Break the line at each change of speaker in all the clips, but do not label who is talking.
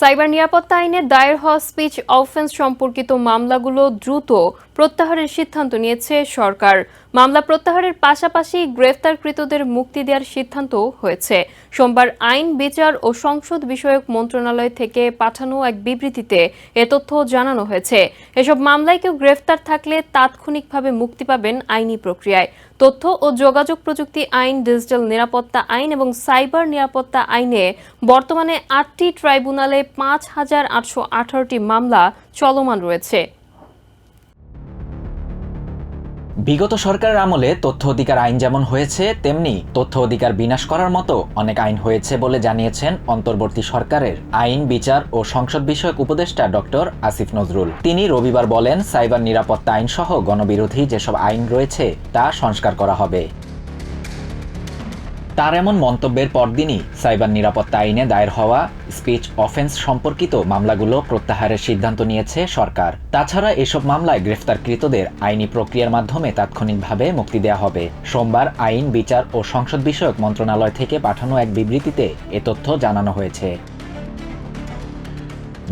Cyber নিরাপত্তা আইনে দায়ের হওয়া স্পিচ অফেন্স সম্পর্কিত মামলাগুলো দ্রুত প্রত্যাহারের সিদ্ধান্ত নিয়েছে সরকার। মামলা প্রত্যাহারের পাশাপাশি গ্রেফতারকৃতদের মুক্তি দেওয়ার সিদ্ধান্ত হয়েছে। সোমবার আইন, বিচার ও সংসদ বিষয়ক মন্ত্রণালয় থেকে পাঠানো এক বিবৃতিতে এ তথ্য জানানো হয়েছে। এসব মামলায় কেউ গ্রেফতার থাকলে তাৎক্ষণিকভাবে মুক্তি পাবেন আইনি প্রক্রিয়ায়। তথ্য ও যোগাযোগ প্রযুক্তি আইন, ডিজিটাল নিরাপত্তা আইন এবং সাইবার নিরাপত্তা আইনে বর্তমানে ৮টি ট্রাইব্যুনালে ৫,৮১৮টি মামলা চলমান রয়েছে।
বিগত সরকারের আমলে তথ্য অধিকার আইন যেমন হয়েছে, তেমনি তথ্য অধিকার বিনাশ করার মতো অনেক আইন হয়েছে বলে জানিয়েছেন অন্তর্বর্তী সরকারের আইন, বিচার ও সংসদ বিষয়ক উপদেষ্টা ডক্টর আসিফ নজরুল। তিনি রবিবার বলেন, সাইবার নিরাপত্তা আইন সহ গণবিরোধী যেসব আইন রয়েছে তা সংস্কার করা হবে। তার এমন মন্তব্যের পরদিনই সাইবার নিরাপত্তা আইনে দায়ের হওয়া স্পিচ অফেন্স সম্পর্কিত মামলাগুলো প্রত্যাহারের সিদ্ধান্ত নিয়েছে সরকার। তাছাড়া এসব মামলায় গ্রেফতারকৃতদের আইনি প্রক্রিয়ার মাধ্যমে তাৎক্ষণিকভাবে মুক্তি দেওয়া হবে। সোমবার আইন, বিচার ও সংসদ বিষয়ক মন্ত্রণালয় থেকে পাঠানো এক বিবৃতিতে এ তথ্য জানানো হয়েছে।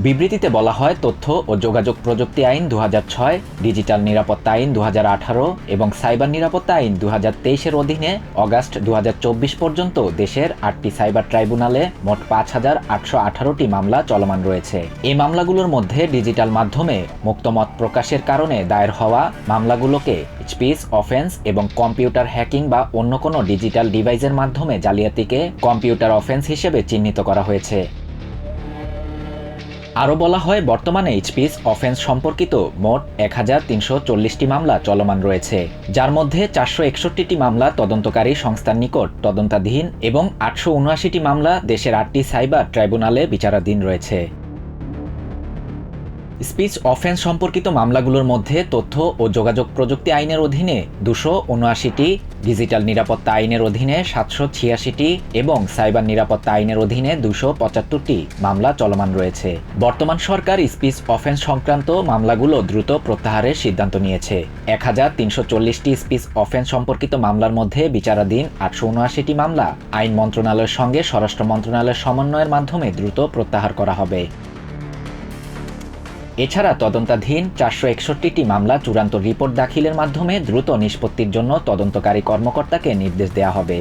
বিবৃতিতে বলা হয়, তথ্য ও যোগাযোগ প্রযুক্তি আইন ২০০৬, ডিজিটাল নিরাপত্তা আইন ২০১৮ এবং সাইবার নিরাপত্তা আইন ২০২৩-এর অধীনে অগাস্ট ২০২৪ পর্যন্ত দেশের ৮টি সাইবার ট্রাইব্যুনালে মোট ৫,৮১৮টি মামলা চলমান রয়েছে। এই মামলাগুলোর মধ্যে ডিজিটাল মাধ্যমে মুক্তমত প্রকাশের কারণে দায়ের হওয়া মামলাগুলোকে স্পিচ অফেন্স এবং কম্পিউটার হ্যাকিং বা অন্য কোনো ডিজিটাল ডিভাইসের মাধ্যমে জালিয়াতিকে কম্পিউটার অফেন্স হিসেবে চিহ্নিত করা হয়েছে। আরও বলা হয়, বর্তমানে স্পিচ অফেন্স সম্পর্কিত মোট ১,৩৪০টি মামলা চলমান রয়েছে, যার মধ্যে ৪৬১টি মামলা তদন্তকারী সংস্থার নিকট তদন্তাধীন এবং ৮৭৯টি মামলা দেশের ৮টি সাইবার ট্রাইব্যুনালে বিচারাধীন রয়েছে। স্পিচ অফেন্স সম্পর্কিত মামলাগুলোর মধ্যে তথ্য ও যোগাযোগ প্রযুক্তি আইনের অধীনে ২৭৯টি, ডিজিটাল নিরাপত্তা আইনের অধীনে ৭৮৬টি এবং সাইবার নিরাপত্তা আইনের অধীনে ২৭৫টি মামলা চলমান রয়েছে। বর্তমান সরকার স্পিচ অফেন্স সংক্রান্ত মামলাগুলো দ্রুত প্রত্যাহারের সিদ্ধান্ত নিয়েছে। ১,৩৪০টি স্পিচ অফেন্স সম্পর্কিত মামলার মধ্যে বিচারাধীন ৮৭৯টি মামলা আইন মন্ত্রণালয়ের সঙ্গে স্বরাষ্ট্র মন্ত্রণালয়ের সমন্বয়ের মাধ্যমে দ্রুত প্রত্যাহার করা হবে। এছাড়া তদন্তাধীন ৪৬১টি মামলা চূড়ান্ত রিপোর্ট দাখিলের মাধ্যমে দ্রুত নিষ্পত্তির জন্য তদন্তকারী কর্মকর্তাকে নির্দেশ দেওয়া হবে।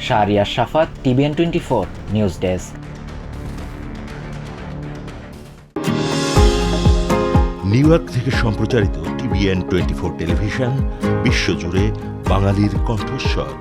শাহরিয়ার শাফাত, TVN24 news desk.
New York থেকে সম্প্রচারিত TVN24 টেলিভিশন বিশ্বজুড়ে বাঙালির কণ্ঠস্বর।